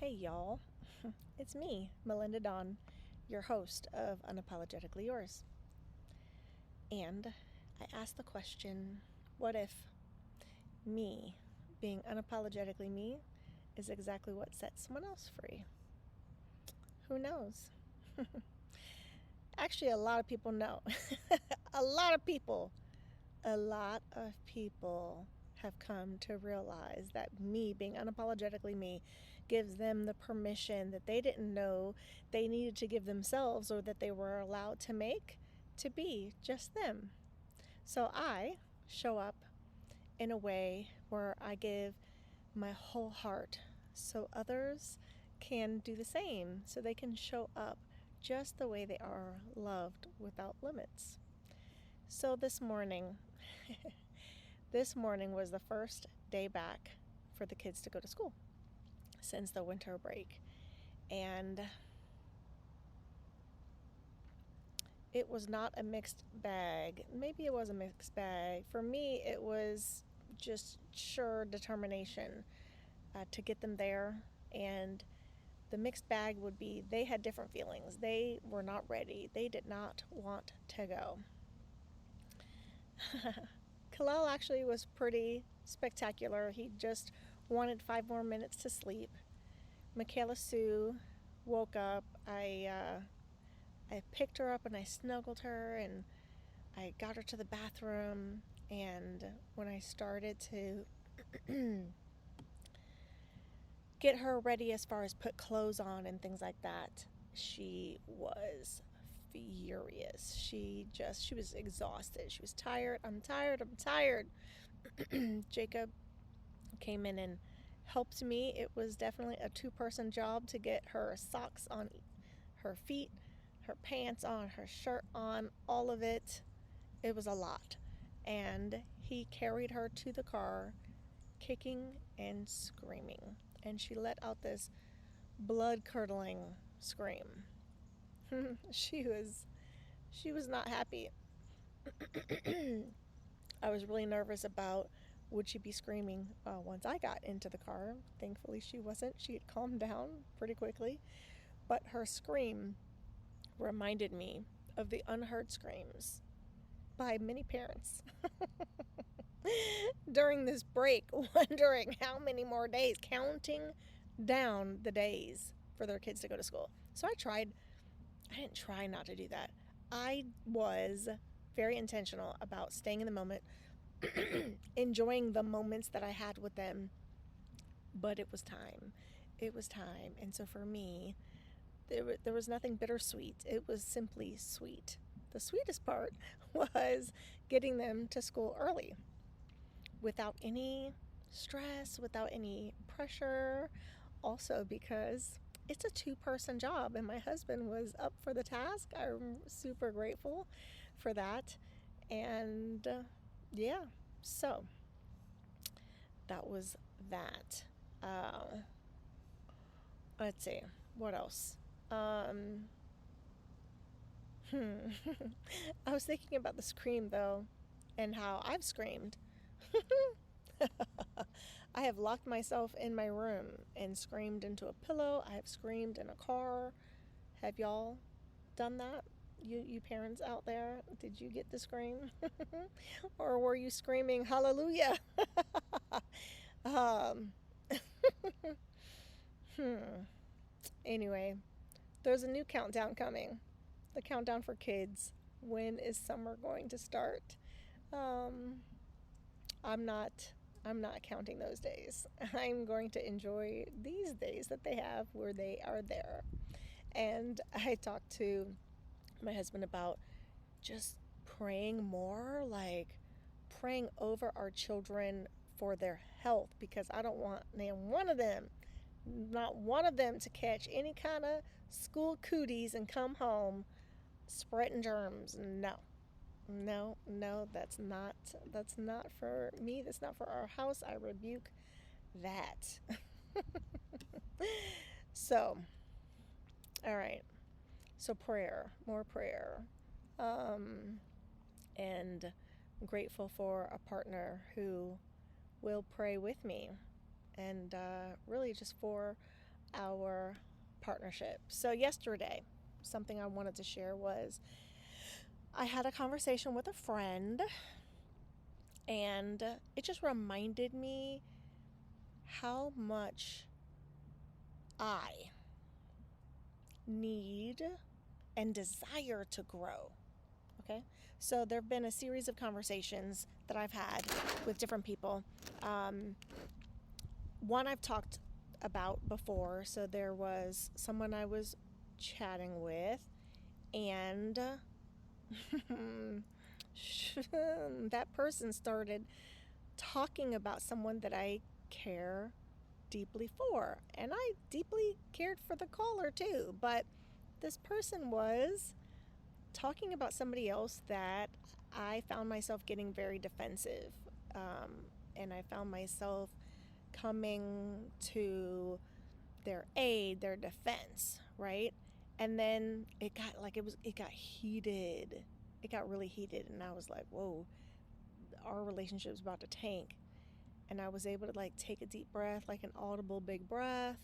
Hey y'all, it's me, Melinda Dawn, your host of Unapologetically Yours. And I asked the question, what if me being unapologetically me is exactly what sets someone else free? Who knows? Actually, a lot of people know. a lot of people, a lot of people have come to realize that me being unapologetically me gives them the permission that they didn't know they needed to give themselves or that they were allowed to make to be just them. So I show up in a way where I give my whole heart so others can do the same, so they can show up just the way they are, loved without limits. So this morning was the first day back for the kids to go to school since the winter break. And it was not a mixed bag. Maybe it was a mixed bag. For me, it was just sure determination to get them there. And the mixed bag would be they had different feelings. They were not ready. They did not want to go. Kalel actually was pretty spectacular. He just wanted 5 more minutes to sleep. Michaela Sue woke up. I picked her up and I snuggled her and I got her to the bathroom. And when I started to get her ready as far as put clothes on and things like that, she was furious. She was exhausted. She was tired. I'm tired. Jacob came in and helped me. It was definitely a two-person job to get her socks on her feet, her pants on, her shirt on, all of it. It was a lot. And he carried her to the car, kicking and screaming. And she let out this blood-curdling scream. she was not happy. I was really nervous about would she be screaming once I got into the car. Thankfully she wasn't. She had calmed down pretty quickly. But her scream reminded me of the unheard screams by many parents during this break, wondering how many more days, counting down the days for their kids to go to school. So I didn't try not to do that. I was very intentional about staying in the moment, enjoying the moments that I had with them, but it was time. It was time. And so for me, there was nothing bittersweet. It was simply sweet. The sweetest part was getting them to school early without any stress, without any pressure. Also, because it's a two-person job and my husband was up for the task. I'm super grateful for that. And yeah, so that was that. Let's see, what else? Um, I was thinking about the scream though, and how I've screamed. I have locked myself in my room and screamed into a pillow. I have screamed in a car. Have y'all done that? You parents out there, did you get the scream? Or were you screaming hallelujah? um, Anyway, there's a new countdown coming. The countdown for kids. When is summer going to start? Um, I'm not I'm not counting those days. I'm going to enjoy these days that they have where they are there. And I talked to my husband about just praying more, like praying over our children for their health, because I don't want not one of them to catch any kind of school cooties and come home spreading germs. No, that's not for me. That's not for our house. I rebuke that. So, all right. So more prayer. And I'm grateful for a partner who will pray with me, and really just for our partnership. So, yesterday, something I wanted to share was I had a conversation with a friend, and it just reminded me how much I need and desire to grow. Okay, so there have been a series of conversations that I've had with different people. One I've talked about before. So there was someone I was chatting with, and that person started talking about someone that I care deeply for. And I deeply cared for the caller too. But this person was talking about somebody else that I found myself getting very defensive. And I found myself coming to their aid, their defense, right? And then it got heated. It got really heated, and I was like, whoa, our relationship's about to tank. And I was able to like take a deep breath, like an audible big breath,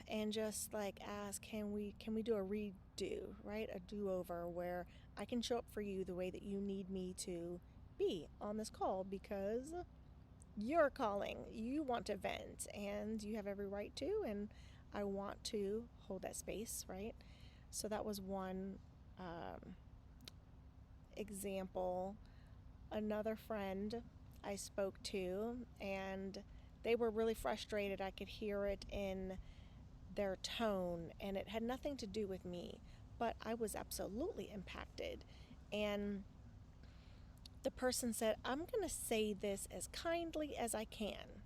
and just like ask, can we do a redo, right? A do-over where I can show up for you the way that you need me to be on this call, because you're calling, you want to vent, and you have every right to, and I want to hold that space, right? So that was one example. Another friend I spoke to, and they were really frustrated. I could hear it in their tone, and it had nothing to do with me, but I was absolutely impacted. And the person said, I'm going to say this as kindly as I can.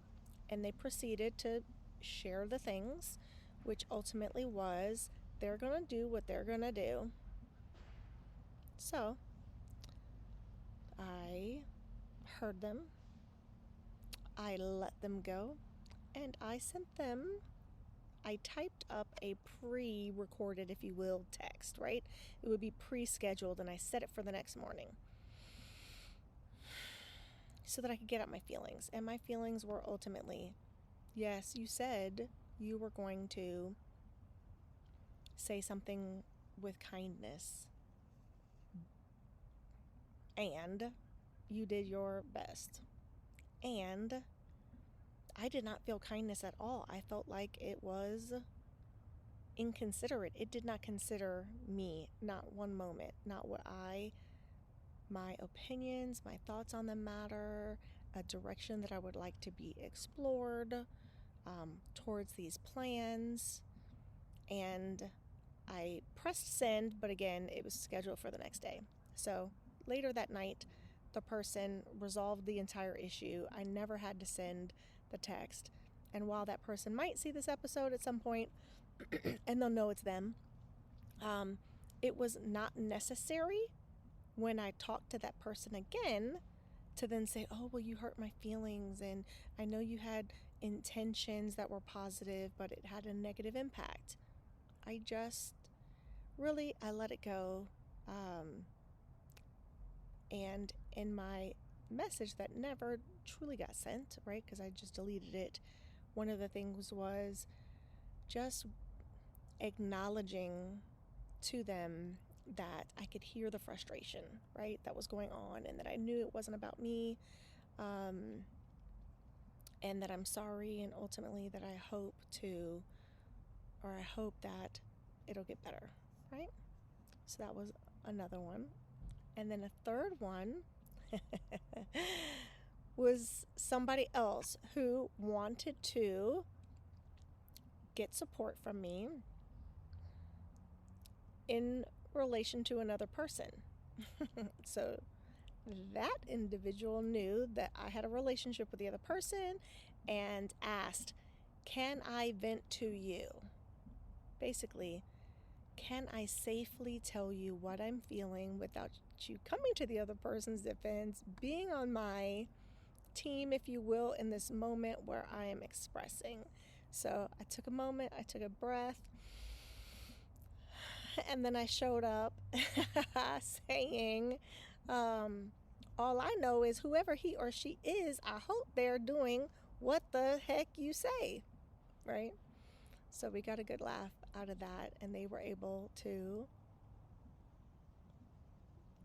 And they proceeded to share the things, which ultimately was they're going to do what they're going to do. So I heard them, I let them go, and I typed up a pre recorded, if you will, text, right? It would be pre scheduled, and I set it for the next morning so that I could get out my feelings. And my feelings were ultimately, yes, you said you were going to say something with kindness, and you did your best. And I did not feel kindness at all. I felt like it was inconsiderate. It did not consider me, not one moment, not my opinions, my thoughts on the matter, a direction that I would like to be explored towards these plans. And I pressed send, but again, it was scheduled for the next day. So later that night, the person resolved the entire issue. I never had to send the text. And while that person might see this episode at some point, and they'll know it's them, it was not necessary when I talked to that person again to then say, oh, well, you hurt my feelings, and I know you had intentions that were positive, but it had a negative impact. I just I let it go. And in my message that never truly got sent, right, because I just deleted it, one of the things was just acknowledging to them that I could hear the frustration, right, that was going on, and that I knew it wasn't about me, and that I'm sorry, and ultimately that I hope that it'll get better, right? So that was another one. And then a third one was somebody else who wanted to get support from me in relation to another person. So that individual knew that I had a relationship with the other person and asked, can I vent to you? Basically, can I safely tell you what I'm feeling without you coming to the other person's defense, being on my team, if you will, in this moment where I am expressing? So I took a moment, I took a breath, and then I showed up saying, all I know is whoever he or she is, I hope they're doing what the heck you say, right? So we got a good laugh out of that, and they were able to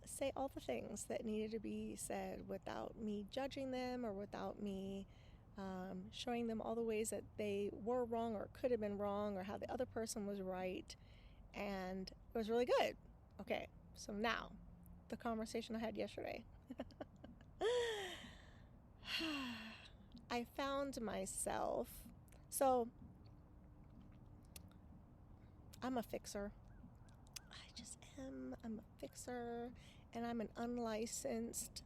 say all the things that needed to be said without me judging them or without me showing them all the ways that they were wrong or could have been wrong or how the other person was right. And it was really good. Okay, so now the conversation I had yesterday. I found myself, so I'm a fixer. I just am. I'm a fixer, and I'm an unlicensed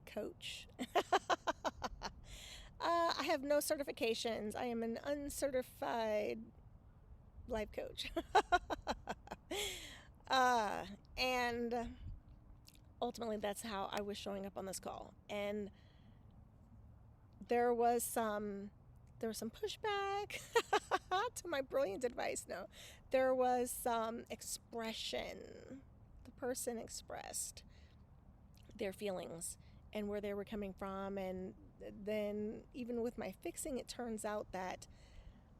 coach. I have no certifications. I am an uncertified life coach. And ultimately, that's how I was showing up on this call. And there was some pushback to my brilliant advice. No, there was some expression. The person expressed their feelings and where they were coming from, and then even with my fixing, it turns out that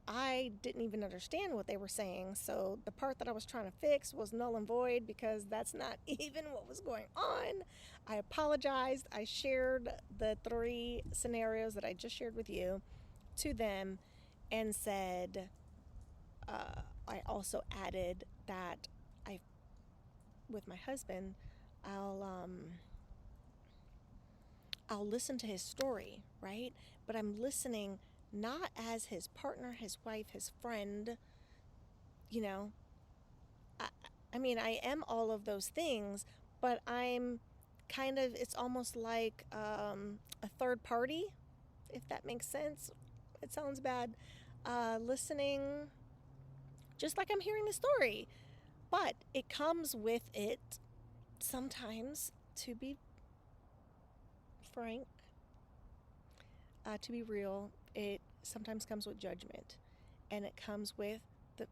I didn't even understand what they were saying. So the part that I was trying to fix was null and void because that's not even what was going on. I apologized. I shared the 3 scenarios that I just shared with you to them and said, I also added that with my husband, I'll listen to his story, right? But I'm listening not as his partner, his wife, his friend. You know, I, I mean, I am all of those things, but I'm kind of, it's almost like a third party, if that makes sense. It sounds bad. Listening, just like I'm hearing the story, but it comes with it sometimes, to be frank, to be real, it sometimes comes with judgment, and it comes with the,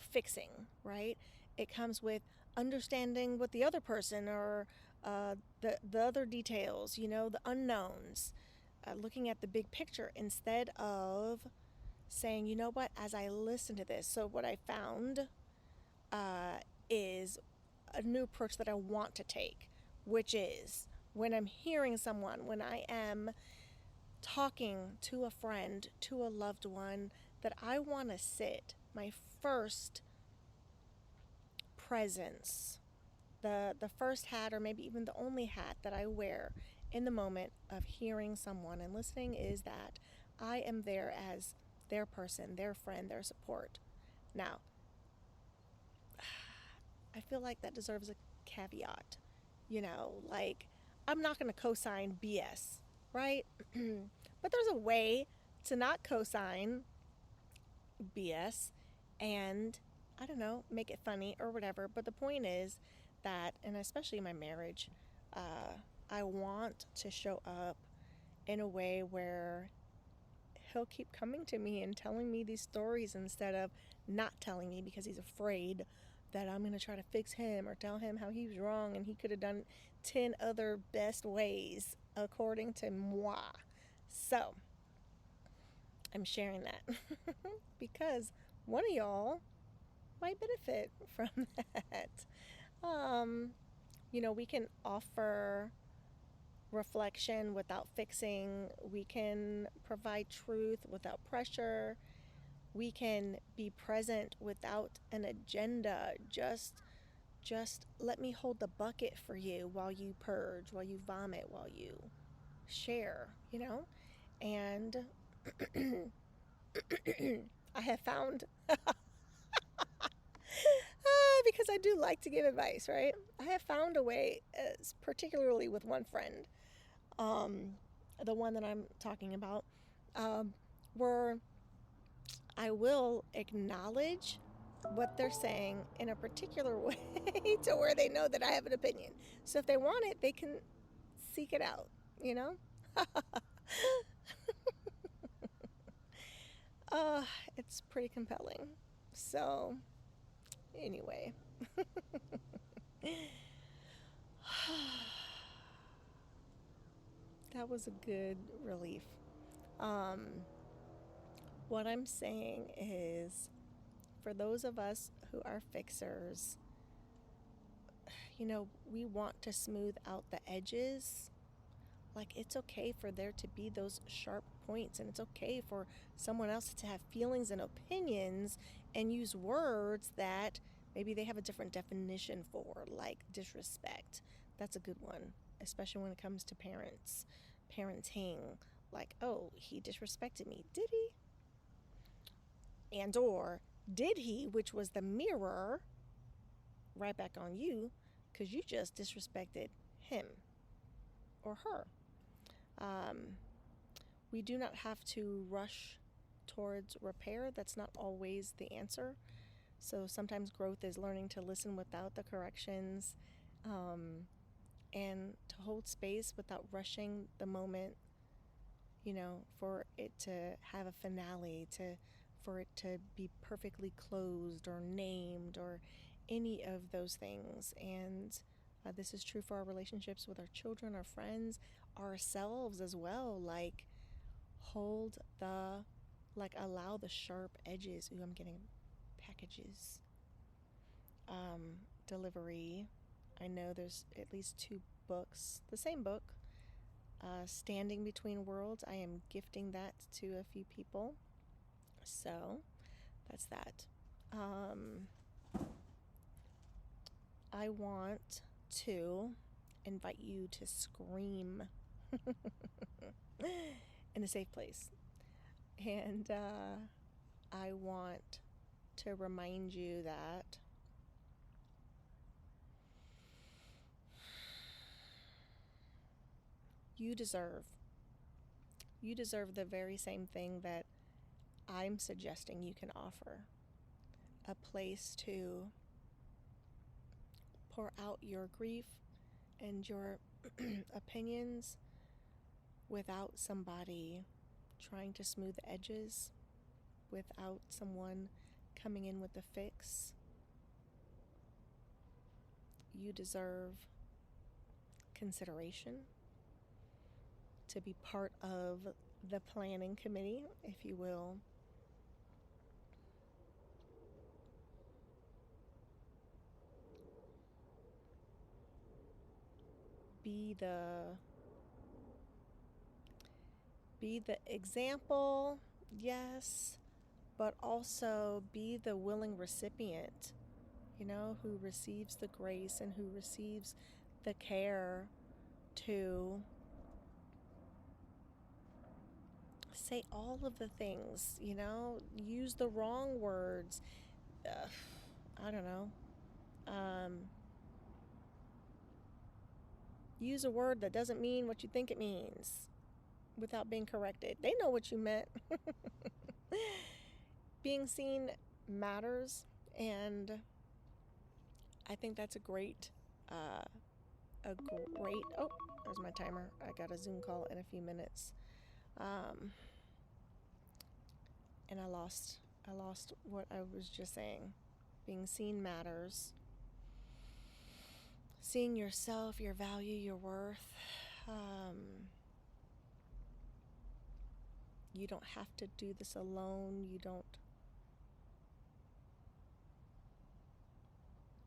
fixing, right? It comes with understanding what the other person or the other details, the unknowns, looking at the big picture instead of saying, you know what, as I listen to this. So what I found is a new approach that I want to take, which is when I'm hearing someone, when I am talking to a friend, to a loved one, that I want to sit my first presence, the first hat or maybe even the only hat that I wear in the moment of hearing someone and listening, is that I am there as their person, their friend, their support. Now, I feel like that deserves a caveat. Like, I'm not going to co-sign BS, right? But there's a way to not co-sign BS and, I don't know, make it funny or whatever. But the point is that, and especially in my marriage, I want to show up in a way where he'll keep coming to me and telling me these stories instead of not telling me because he's afraid that I'm going to try to fix him or tell him how he was wrong and he could have done 10 other best ways according to moi. So, I'm sharing that because one of y'all might benefit from that. Um, we can offer reflection without fixing. We can provide truth without pressure. We can be present without an agenda. Just let me hold the bucket for you while you purge, while you vomit, while you share. And I have found, because I do like to give advice, right? I have found a way, particularly with one friend, the one that I'm talking about, where I will acknowledge what they're saying in a particular way to where they know that I have an opinion. So if they want it, they can seek it out, you know? It's pretty compelling. So, anyway. That was a good relief. Um, What I'm saying is, for those of us who are fixers, we want to smooth out the edges. Like, it's okay for there to be those sharp points, and it's okay for someone else to have feelings and opinions and use words that maybe they have a different definition for, like disrespect. That's a good one, especially when it comes to parenting. Like, oh, he disrespected me. Did he? And or did he, which was the mirror right back on you because you just disrespected him or her. We do not have to rush towards repair. That's not always the answer. So sometimes growth is learning to listen without the corrections, and to hold space without rushing the moment, for it to have a finale, for it to be perfectly closed or named or any of those things. And this is true for our relationships with our children, our friends, ourselves as well. Like, hold the, allow the sharp edges. Ooh, I'm getting packages. Delivery. I know there's at least 2 books, the same book, Standing Between Worlds. I am gifting that to a few people. So that's that. I want to invite you to scream in a safe place. And I want to remind you that you deserve the very same thing that I'm suggesting you can offer. A place to pour out your grief and your opinions without somebody trying to smooth the edges, without someone coming in with a fix. You deserve consideration, to be part of the planning committee, if you will. Be the example, yes, but also be the willing recipient, who receives the grace and who receives the care to say all of the things, use the wrong words. I don't know. Use a word that doesn't mean what you think it means without being corrected. They know what you meant. Being seen matters, and I think that's a great, oh, there's my timer. I got a Zoom call in a few minutes. And I lost what I was just saying. Being seen matters. Seeing yourself, your value, your worth. You don't have to do this alone. You don't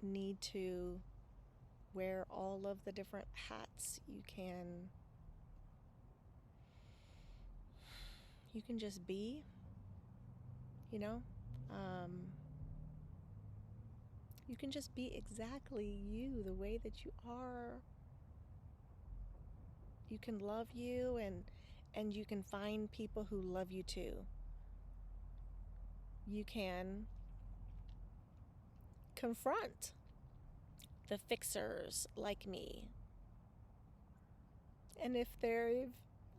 need to wear all of the different hats. You can just be, you can just be exactly you, the way that you are. You can love you, and you can find people who love you too. You can confront the fixers like me. And if they've,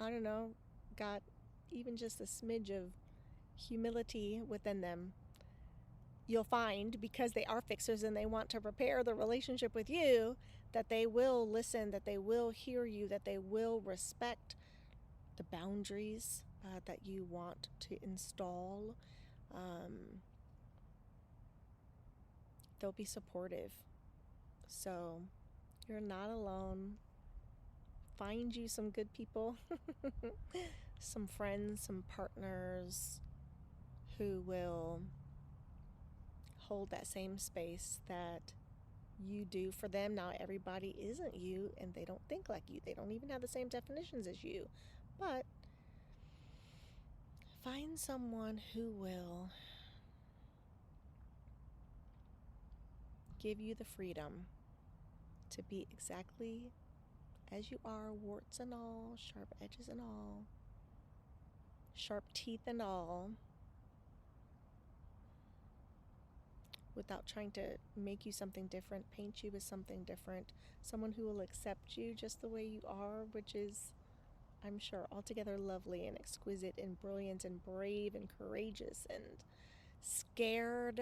I don't know, got even just a smidge of humility within them, you'll find, because they are fixers and they want to repair the relationship with you, that they will listen, that they will hear you, that they will respect the boundaries that you want to install. They'll be supportive. So you're not alone. Find you some good people, some friends, some partners, who will hold that same space that you do for them. Now, everybody isn't you, and they don't think like you. They don't even have the same definitions as you. But find someone who will give you the freedom to be exactly as you are, warts and all, sharp edges and all, sharp teeth and all, without trying to make you something different, paint you as something different. Someone who will accept you just the way you are, which is, I'm sure, altogether lovely and exquisite and brilliant and brave and courageous and scared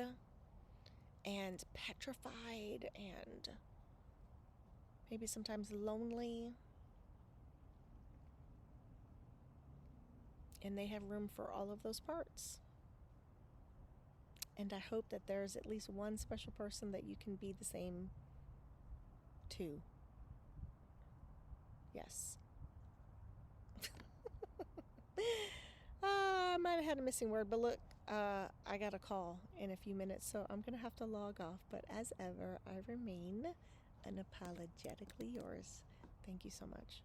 and petrified and maybe sometimes lonely. And they have room for all of those parts. And I hope that there's at least one special person that you can be the same to. Yes. I might have had a missing word, but look, I got a call in a few minutes, so I'm going to have to log off. But as ever, I remain unapologetically yours. Thank you so much.